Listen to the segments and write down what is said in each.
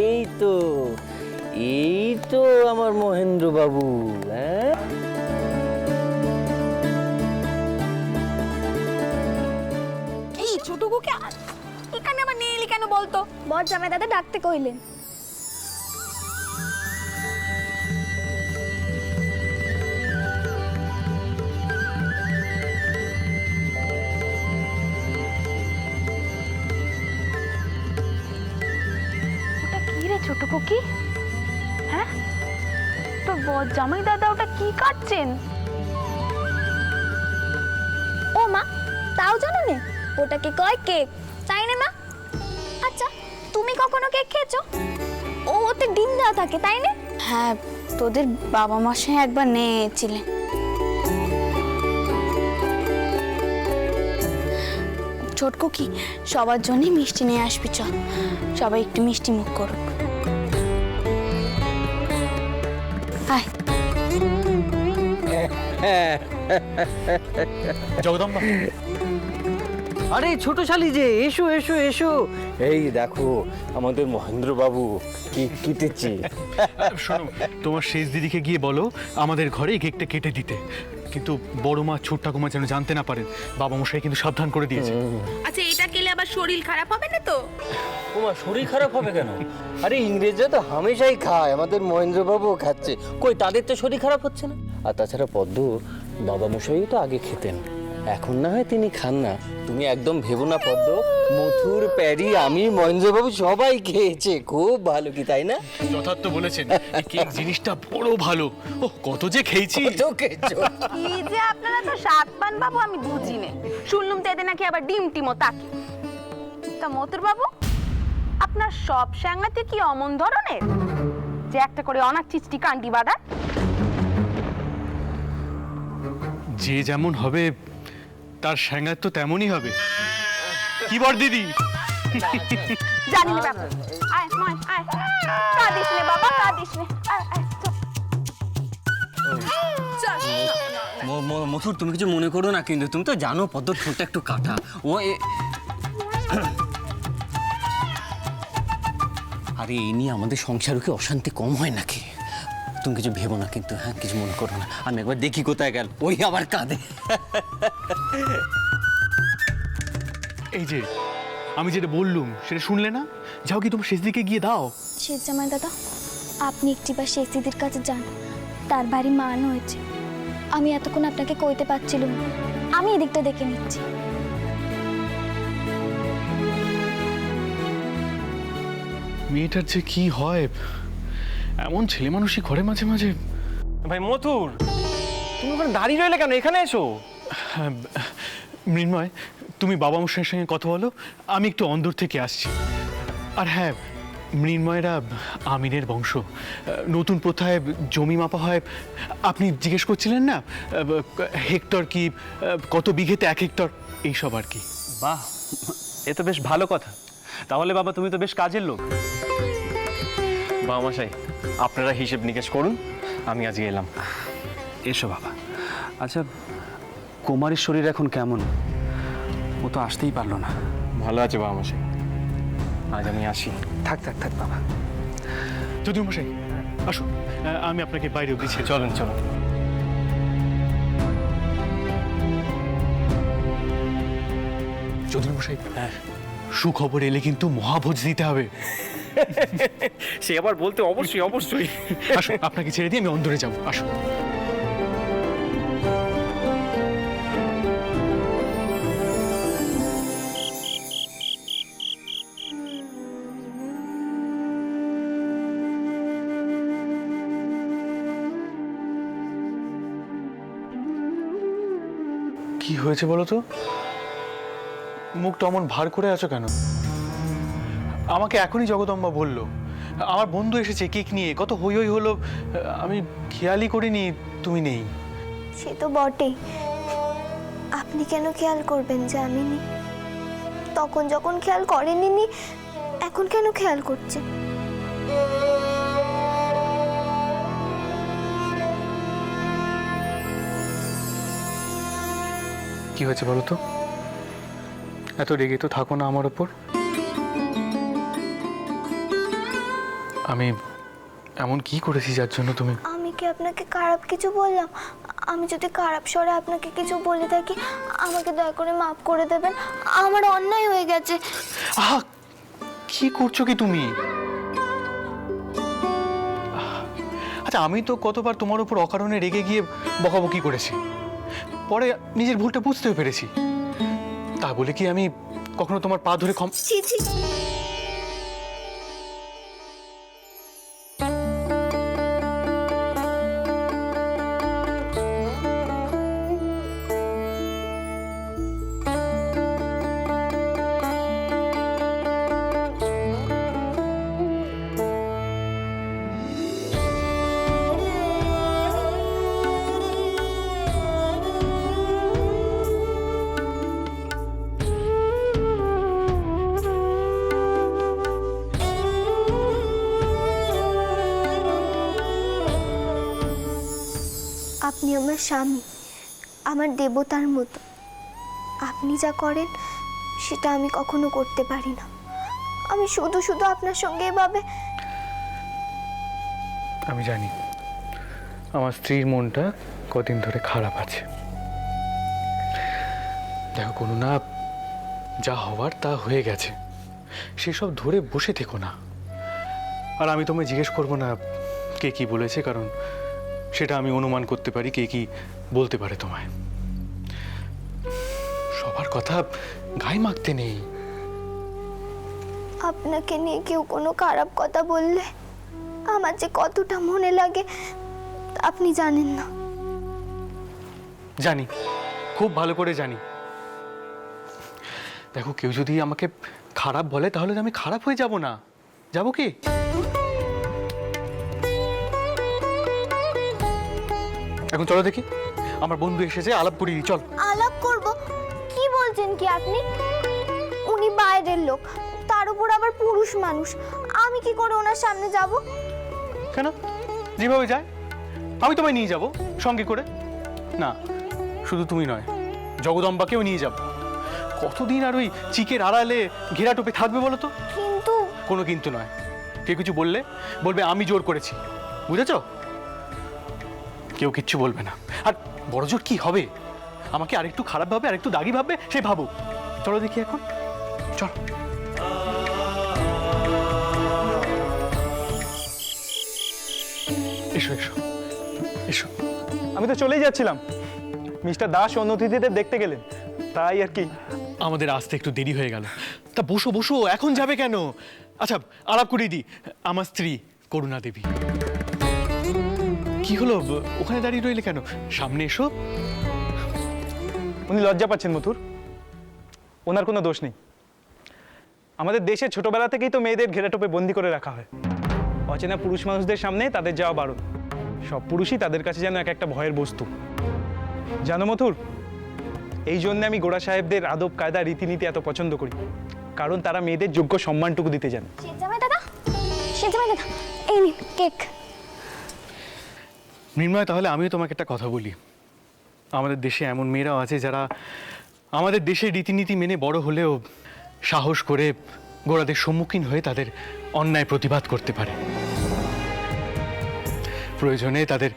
এই তো এই তো আমার মহেন্দ্র বাবু। হ্যাঁ, এই ছোটকুকে এখানে আবার নিয়ে এলি কেন বলতো? বর জামাই দাদা ডাকতে কইলেন। ওটা কি রে ছোটকুকি? হ্যাঁ, তোর বর জামাই দাদা ওটা কি কাটছেন? ও মা, তাও জানো না? ওটাকে কয় কেক, তাই না মা? আচ্ছা, তুমি কখনো কেক খেয়েছো? ও ওতে ডিম দেওয়া থাকে, তাই না? হ্যাঁ, তোদের বাবা মশাই একবার নিয়েছিলেন। ছোটকু কি সবার জন্যই মিষ্টি নিয়ে আসবি, চল সবাই একটু মিষ্টি মুখ করুক। আয় জগদম্বা, আরে ছোট শালি যে, এসো এসো এসো। এই দেখো আমাদের মহেন্দ্র বাবু কি কেটেছে। শোনো, তোমার শেষ দিদিকে গিয়ে বলো আমাদের ঘরে এই কেকটা কেটে দিতে, কিন্তু বড় মা ছোট ঠাকুমা যেন জানতে না পারেন। বাবা মশাই কিন্তু সাবধান করে দিয়েছে। আচ্ছা, এটা খেলে আবার শরীর খারাপ হবে না তো? তোমার শরীর খারাপ হবে কেন? আরে ইংরেজরা তো হামেশাই খায়, আমাদের মহেন্দ্র বাবুও খাচ্ছে, কই তাদের তো শরীর খারাপ হচ্ছে না। আর তাছাড়া পদ্ম বাবা মশাই তো আগে খেতেন, এখন না হয় তিনি খান না। তুমি একদম ভেবো না পদ্ম, মথুর প্যারি আমি মহেন্দ্রবাবু সবাই খেয়েছে, খুব ভালো, কি তাই না? যথার্থ বলেছেন, এই কেক জিনিসটা বড় ভালো। ও কত যে খেয়েছি। তো খেয়েছো। কি যে আপনারা তো স্বাদ পান বাবু, আমি বুঝি না। শুনলুম তো এদের নাকি আবার ডিম টিমও তাকে। তা মতুর বাবু, আপনার সব সাংঘাতে কি অমন ধরনের যে একটা করে অনাক চিচটি কান্ডি বাঁধায়? যে যেমন হবে তার স্যাঙ্গাত তো তেমনই হবে, কি বর দিদি? জানি না ব্যাপার। আয় ময় আয়, কাঁদিস নে বাবা, কাঁদিস নে। আয় আয় চল। চল। মথুর তুমি কিছু মনে করো না, কিন্তু তুমি তো জানো পদ্মর ঠোঁটটা একটু কাটা। ও আরে এই নিয়ে আমাদের সংসারে কি অশান্তি কম হয় নাকি? তুমি কিছু ভেবো না কিন্তু, হ্যাঁ কিছু মনে করো না। আমি একবার দেখি কোথায় গেল, ওই আবার কাঁদে। এই যে আমি যেটা বললুম সেটা শুনলে না? যাও কি তোমার শেষ দিকে গিয়ে দাও। শেষ জামাই দাদা, আপনি একটিবার শেষ দিদির কাছে যান, তার বাড়ি মান হয়েছে। আমি এতক্ষণ আপনাকে কইতে পারছিলাম না, আমি এদিকটা দেখে নিচ্ছি। মেয়েটার যে কি হয়, এমন ছেলে মানুষই ঘরে মাঝে মাঝে। ভাই মথুর, তুমি ওখানে দাঁড়িয়ে রইলে কেন? এখানে এসো। মৃন্ময়, তুমি বাবা মশাইয়ের সঙ্গে কথা বলো, আমি একটু অন্দর থেকে আসছি। আর হ্যাঁ, মৃন্ময়রা আমিনের বংশ, নতুন প্রথায় জমি মাপা হয়। আপনি জিজ্ঞেস করছিলেন না হেক্টর কি, কত বিঘেতে 1 হেক্টর, এইসব আর কি। বাহ, এ তো বেশ ভালো কথা। তাহলে বাবা তুমি তো বেশ কাজের লোক। বাবা মশাই, আপনারা হিসেব নিকেশ করুন, আমি আজকে এলাম। এসো বাবা। আচ্ছা, কুমারীর শরীর এখন কেমন? ও তো আসতেই পারলো না। ভালো আছে বাবা মশাই, আজ আমি আসি। থাক থাক থাক বাবা। যদু মশাই আসুন, আমি আপনাকে বাইরে অব্দি ছেড়ে। চলুন চলুন। যদু মশাই, সুখবর এলে কিন্তু মহাভোজ দিতে হবে। সে আবার বলতে অবশ্যই অবশ্যই। আসুন, আপনাকে ছেড়ে দিয়ে আমি অন্দরে যাবো, আসুন। কি হয়েছে বলো তো? মুখটা অমন ভার করে আছো কেন? আমাকে এখনই জগদম্বা বলল আমার বন্ধু এসেছে কেক নিয়ে, কত হই হই হলো, আমি খেয়ালই করিনি তুমি নেই। সে তো বটেই, আপনি কেন খেয়াল করবেন যে আমি নেই? তখন যখন খেয়াল করেননি, এখন কেন খেয়াল করছেন? কি হয়েছে বলো তো? এত রেগে তো থাকো না আমার ওপর। আমি এমন কি করেছি যার জন্য তুমি? আমি কি আপনাকে খারাপ কিছু বললাম? আমি যদি খারাপ স্বরে আপনাকে কিছু বলে থাকি, আমাকে দয়া করে মাফ করে দেবেন। আমার অন্যায় হয়ে গেছে। আহা, কি করছো কি তুমি? আচ্ছা, আমি তো কতবার তোমার উপর অকারণে রেগে গিয়ে বকাবকি করেছি, পরে নিজের ভুলটা বুঝতেও পেরেছি। তা বলে কি আমি কখনো তোমার পা ধরে ছি ছি। আপনি আমার স্বামী, আমার দেবতার মতো। আপনি যা করেন সেটা আমি কখনো করতে পারি না। আমি শুধু শুধু আপনার সঙ্গে এভাবে। আমি জানি আমার স্ত্রীর মনটা কদিন ধরে খারাপ আছে। দেখো কোনো না, যা হওয়ার তা হয়ে গেছে, সেসব ধরে বসে থেকো না। আর আমি তোমায় জিজ্ঞেস করবো না কে কি বলেছে, কারণ সেটা আমি অনুমান করতে পারি কে কি বলতে পারে তোমায়। সবার কথা গায়ে মাখতে নেই। আপনাকে নিয়ে কেউ কোনো খারাপ কথা বললে আমার যে কতটা মনে লাগে আপনি জানেন না। জানি, খুব ভালো করে জানি। দেখো, কেউ যদি আমাকে খারাপ বলে তাহলে আমি খারাপ হয়ে যাব না। যাব কি? এখন চলো দেখি, আমার বন্ধু এসেছে, আলাপ করি। চল। আলাপ করব? কি বলছেন কি আপনি? উনি বাইরের লোক, তার উপর আবার পুরুষ মানুষ। আমি কি করে ওনার সামনে যাব? কেন? যেভাবে যায় আমি তোমায় নিয়ে যাব সঙ্গে করে। না, শুধু তুমি নয়, জগদম্বাকেও নিয়ে যাব। কতদিন আর ওই চিকের আড়ালে ঘেরা টোপে থাকবে বলো তো? কিন্তু কোনো কিন্তু নয়। কেউ কিছু বললে বলবে আমি জোর করেছি, বুঝেছ? কেউ কিচ্ছু বলবে না। আর বড় জোর কি হবে? আমাকে আরেকটু খারাপ ভাবে, আরেকটু দাগি ভাববে, সে ভাবুক। চলো দেখি এখন, চল। এসো এসো এসো। আমি তো চলেই যাচ্ছিলাম, মিস্টার দাস অন্য অতিথিদের দেখতে গেলেন, তাই আর কি। আমাদের আসতে একটু দেরি হয়ে গেল। তা বসো বসো, এখন যাবে কেন? আচ্ছা, আলাপ করিয়ে দিই, আমার স্ত্রী করুণা দেবী। কি হলো, ওখানে দাঁড়িয়ে রইলে কেন? সামনে এসো। উনি লজ্জা পাচ্ছেন মথুর, ওনার কোনো দোষ নেই। আমাদের দেশে ছোটবেলা থেকেই তো মেয়েদের ঘেরাটোপে বন্দি করে রাখা হয়। অচেনা পুরুষ মানুষদের সামনে তাদের যাওয়া বারণ। সব পুরুষই তাদের কাছে যেন এক একটা ভয়ের বস্তু। জানো মথুর, এই জন্য আমি গোড়া সাহেবদের আদব কায়দা রীতিনীতি এত পছন্দ করি, কারণ তারা মেয়েদের যোগ্য সম্মানটুকু দিতে জানে। সেজামাই দাদা, সেজামাই দাদা, এই নিন কেক। মৃন্ময়, তাহলে আমিও তোমাকে একটা কথা বলি। আমাদের দেশে এমন মেয়েরাও আছে যারা আমাদের দেশের রীতিনীতি মেনে বড় হলেও সাহস করে গোড়াদের সম্মুখীন হয়ে তাদের অন্যায় প্রতিবাদ করতে পারে, প্রয়োজনে তাদের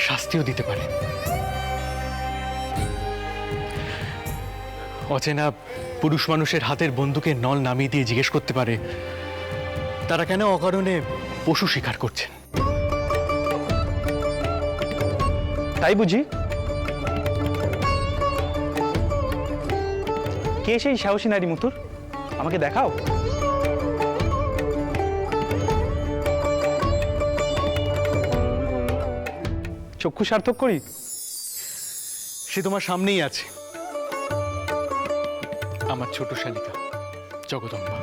শাস্তিও দিতে পারে। অচেনা পুরুষ মানুষের হাতের বন্দুকের নল নামিয়ে দিয়ে জিজ্ঞেস করতে পারে তারা কেন অকারণে পশু শিকার করছেন। তাই বুঝি? কে সেই সাহসী নারী মথুর? আমাকে দেখাও। চক্ষু সার্থক করি। সে তোমার সামনেই আছে, আমার ছোট শালিকা জগদম্বা।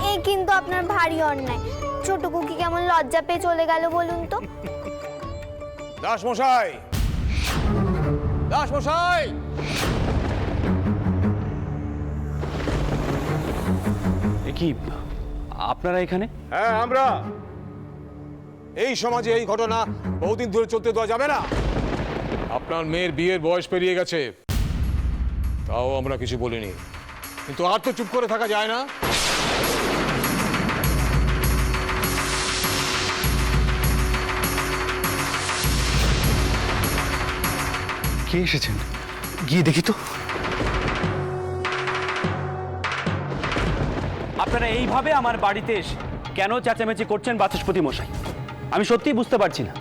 এই কিন্তু আপনার ভারী অন্যায়। ছোট কুকি কেমন লজ্জা পেয়ে চলে গেল বলুন তো? দাস মশাই, দাস মশাই, এ কি আপনারা এখানে? হ্যাঁ আমরা। এই সমাজে এই ঘটনা বহুদিন ধরে চলতে দেওয়া যাবে না। আপনার মেয়ের বিয়ের বয়স পেরিয়ে গেছে, তাও আমরা কিছু বলিনি, কিন্তু আর তো চুপ করে থাকা যায় না। কে এসেছেন? গিয়ে দেখি তো। আপনারা এইভাবে আমার বাড়িতে এসে কেন চেঁচামেচি করছেন বাচস্পতি মশাই? আমি সত্যিই বুঝতে পারছি না।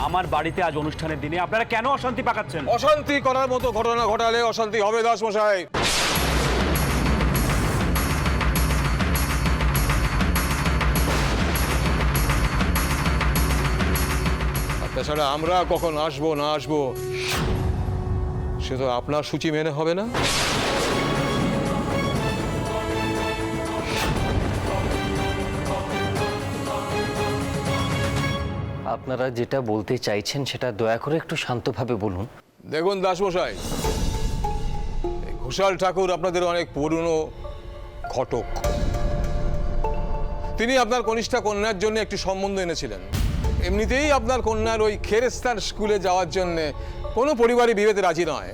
আমার বাড়িতে আজ অনুষ্ঠানের দিনে আপনারা কেন অশান্তি পাকাচ্ছেন? অশান্তি করার মতো ঘটনা ঘটালে অশান্তি হবে দাস মশাই। তাছাড়া আমরা কখন আসবো না আসবো সে তো আপনার সূচি মেনে হবে না। আপনারা যেটা বলতে চাইছেন সেটা দয়া করে একটু শান্তভাবে বলুন। দেখুন দাসমশাই, ঘোষাল ঠাকুর আপনাদের অনেক পুরনো ঘটক। তিনি আপনার কনিষ্ঠা কন্যার জন্য একটি সম্বন্ধ এনেছিলেন। এমনিতেই আপনার কন্যার ওই খেরেস্তান স্কুলে যাওয়ার জন্য কোনো পরিবারই বিয়েতে রাজি নয়,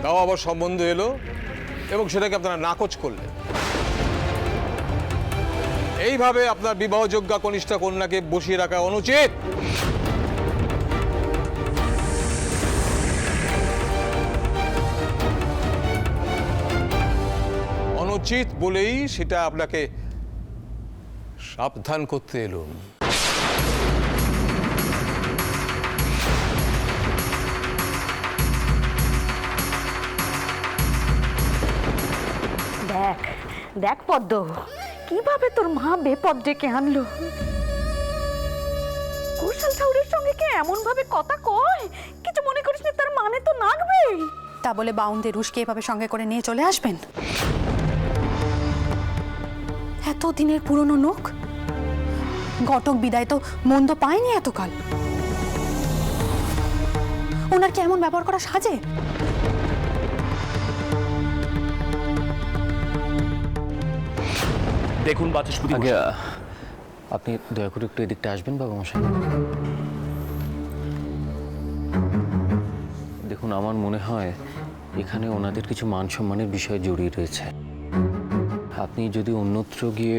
তাও আবার সম্বন্ধ এলো এবং সেটাকে আপনারা নাকচ করলেন। এইভাবে আপনার বিবাহযোগ্য কনিষ্ঠা কন্যাকে বসিয়ে রাখা অনুচিত। অনুচিত বলেই সেটা আপনাকে সাবধান করতে এলুম। দেখ দেখ পদ্ম, কিভাবে তোর মা বেপদ ডেকে আনলো। ঘোষাল ঠাকুরের সঙ্গে কে এমন ভাবে কথা কয়, কিছু মনে করিস না, তার মানে তো নাগবেই। তা বলে বাউন্দের রুশকে এভাবে সঙ্গে করে নিয়ে চলে আসবেন? এত দিনের পুরনো নোক, ঘটক বিদায় তো মন্দ পায়নি এতকাল। ওনার কি এমন ব্যবহার করা সাজে? দেখুন বাচস্পতি আগে মশাই, আপনি দয়া করে একটু এদিকটা আসবেন বাবা মশাই। দেখুন, আমার মনে হয় এখানে ওনাদের কিছু মান সম্মানের বিষয় জড়িয়ে রয়েছে। আপনি যদি অন্যত্র গিয়ে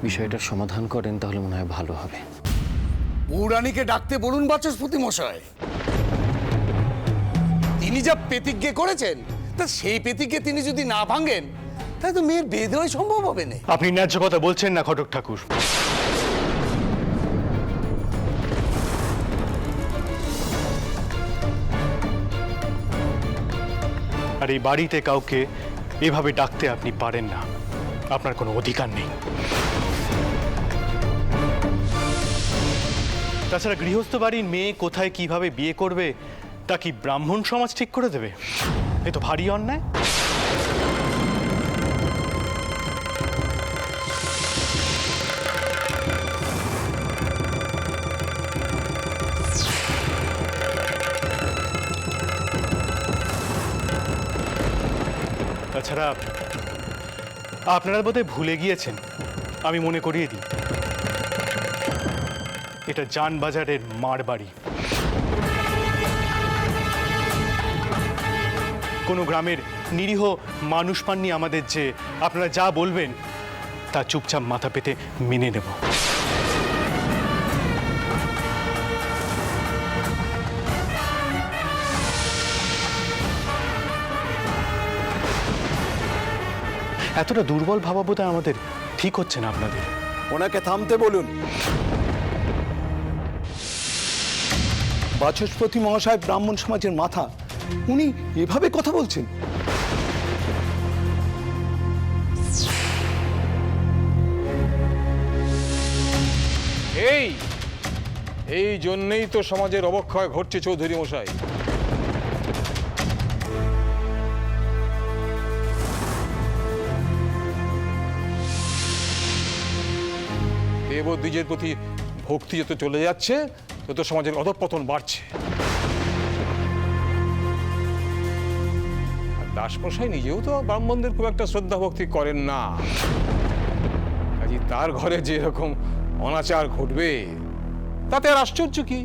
বিষয়টার সমাধান করেন তাহলে মনে হয় ভালো হবে। পৌরাণীকে ডাকতে বলুন বাচস্পতি মশাই। তিনি যা প্রতিজ্ঞা করেছেন তা সেই প্রতিজ্ঞা তিনি যদি না ভাঙেন তাহলে তো মেয়ের বিয়ে দেওয়াই সম্ভব হবে না। আপনি ন্যায্য কথা বলছেন না ঘটক ঠাকুর। আর এই বাড়িতে কাউকে এভাবে ডাকতে আপনি পারেন না, আপনার কোনো অধিকার নেই। তাছাড়া গৃহস্থ বাড়ির মেয়ে কোথায় কিভাবে বিয়ে করবে তা কি ব্রাহ্মণ সমাজ ঠিক করে দেবে? এ তো ভারী অন্যায়। তাছাড়া আপনারা বোধহয় ভুলে গিয়েছেন, আমি মনে করিয়ে দিই, এটা জানবাজারের মার বাড়ি। কোনো গ্রামের নিরীহ মানুষ পাননি আমাদের যে আপনারা যা বলবেন তা চুপচাপ মাথা পেতে মেনে নেব। এতটা দুর্বল ভাবাবোধ আমাদের ঠিক হচ্ছে না আপনাদের। ওনাকে থামতে বলুন। বাচস্পতি মহাশয় ব্রাহ্মণ সমাজের মাথা, উনি এভাবে কথা বলছেন? এই জন্যই তো সমাজের অবক্ষয় ঘটছে চৌধুরী মশাই। দেবদ্বিজের প্রতি ভক্তি যত চলে যাচ্ছে তত সমাজের অধঃপতন বাড়ছে। আর দাসমশাই নিজেও তো ব্রাহ্মণদের খুব একটা শ্রদ্ধা ভক্তি করেন না, কাজে তার ঘরে যে এরকম অনাচার ঘটবে তাতে আর আশ্চর্য কি?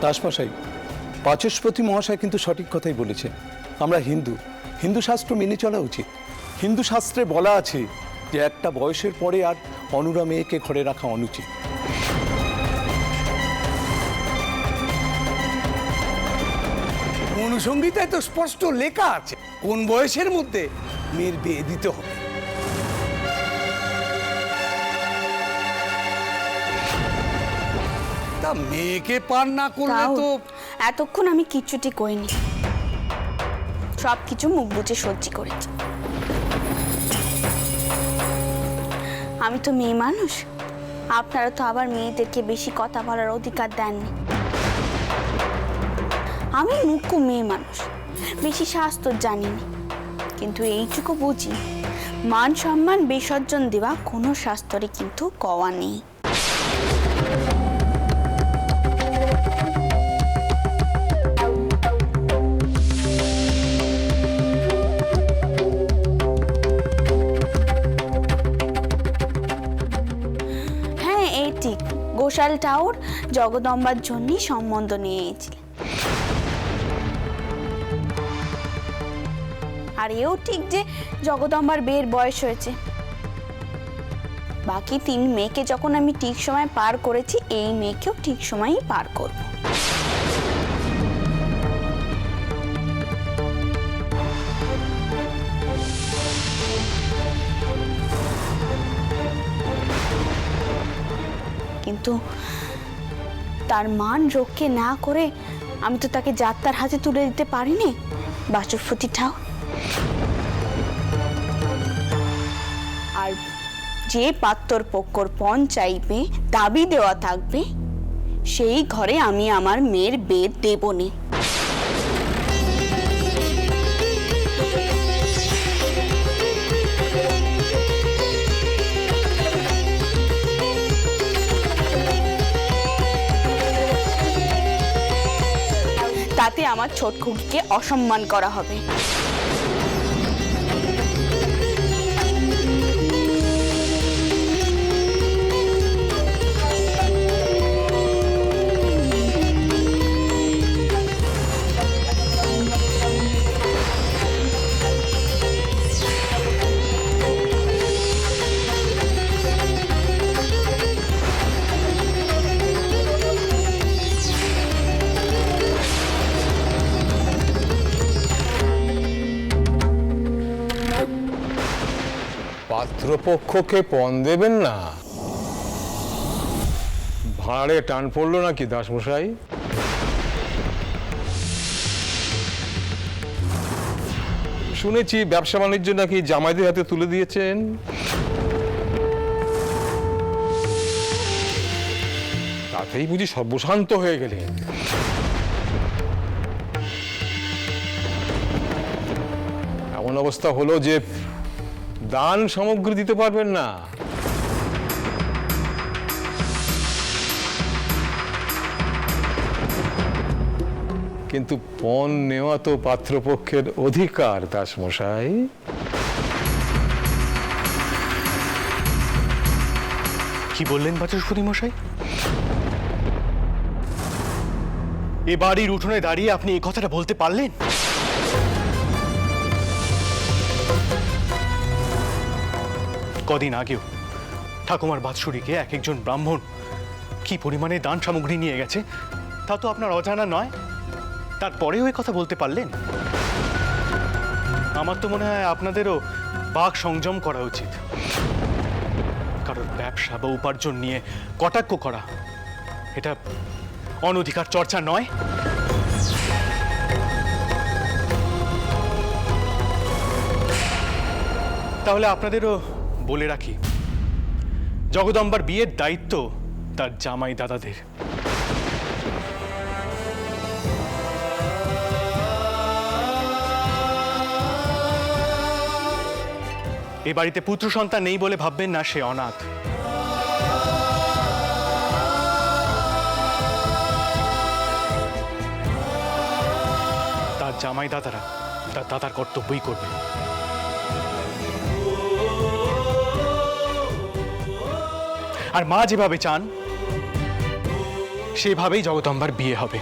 দাসমশাই, বাচস্পতি মহাশয় কিন্তু সঠিক কথাই বলেছেন। আমরা হিন্দু, হিন্দু শাস্ত্র মেনে চলা উচিত। হিন্দু শাস্ত্রে বলা আছে যে একটা বয়সের পরে আর অনুরা মেয়েকে ঘরে রাখা অনুচিত। অনুসংহিতায় তো স্পষ্ট লেখা আছে কোন বয়সের মধ্যে মেয়ের বিয়ে দিতে হবে। তা মেয়েকে পার না করলে তাও তো এতক্ষণ আমি কিচ্ছুটি করিনি, সব কিছু মুখ বুজে সহ্য করেছি। আমি তো মেয়ে মানুষ, আপনারা তো আবার মেয়েদেরকে বেশি কথা বলার অধিকার দেননি। আমি মুখ্য মেয়ে মানুষ, বেশি শাস্ত্র জানিনি, কিন্তু এইটুকু বুঝি মান সম্মান বিসর্জন দেওয়া কোনো শাস্ত্রে কিন্তু কওয়া নেই। হ্যাঁ, এই ঠিক, গোশাল ঠাকুর জগদম্বার জন্যই সম্বন্ধ নিয়ে এসেছিলেন। আর এও ঠিক যে জগদম্বার বিয়ের বয়স হয়েছে। বাকি 3 মেয়েকে যখন আমি ঠিক সময় পার করেছি, এই মেয়েকেও ঠিক সময়ই পার করব। কিন্তু তার মান রক্ষে না করে আমি তো তাকে যাত্রার হাতে তুলে দিতে পারিনি বাচস্পতি ঠাকুর। আর যে পাত্তর পক্ষর পণ চাইবে, দাবি দেওয়া থাকবে, সেই ঘরে আমি আমার মেয়ের বিয়ে দেব না। তাতে আমার ছোট খুকিকে অসম্মান করা হবে। পাত্রপক্ষকে পণ দেবেন না? ভাঁড়ে টান পড়লো নাকি দাসমশাই? শুনেছি ব্যবসা বাণিজ্য নাকি জামাইদের হাতে তুলে দিয়েছেন। তাতেই বুঝি সর্বশান্ত হয়ে গেলেন? এমন অবস্থা হলো যে দান সামগ্রী দিতে পারবেন না। কিন্তু পণ নেওয়া তো পাত্রপক্ষের অধিকার দাসমশাই। কি বললেন বাচস্পতি মশাই? এ বাড়ির উঠোনে দাঁড়িয়ে আপনি এই কথাটা বলতে পারলেন? কদিন আগেও ঠাকুমার বাৎসরিকে এক একজন ব্রাহ্মণ কি পরিমাণে দান সামগ্রী নিয়ে গেছে তা তো আপনার অজানা নয়। তারপরেও এই কথা বলতে পারলেন? আমার তো মনে হয় আপনাদেরও বাক সংযম করা উচিত। কারোর ব্যবসা বা উপার্জন নিয়ে কটাক্ষ করা এটা অনধিকার চর্চা নয়? তাহলে আপনাদেরও বলে রাখি, জগদম্বার বিয়ের দায়িত্ব তার জামাই দাদাদের। এ বাড়িতে পুত্র সন্তান নেই বলে ভাববেন না সে অনাথ। তার জামাই দাদারা তার দাদার কর্তব্যই করবে। আর মা যেভাবে চান সেভাবেই জগদম্বার বিয়ে হবে।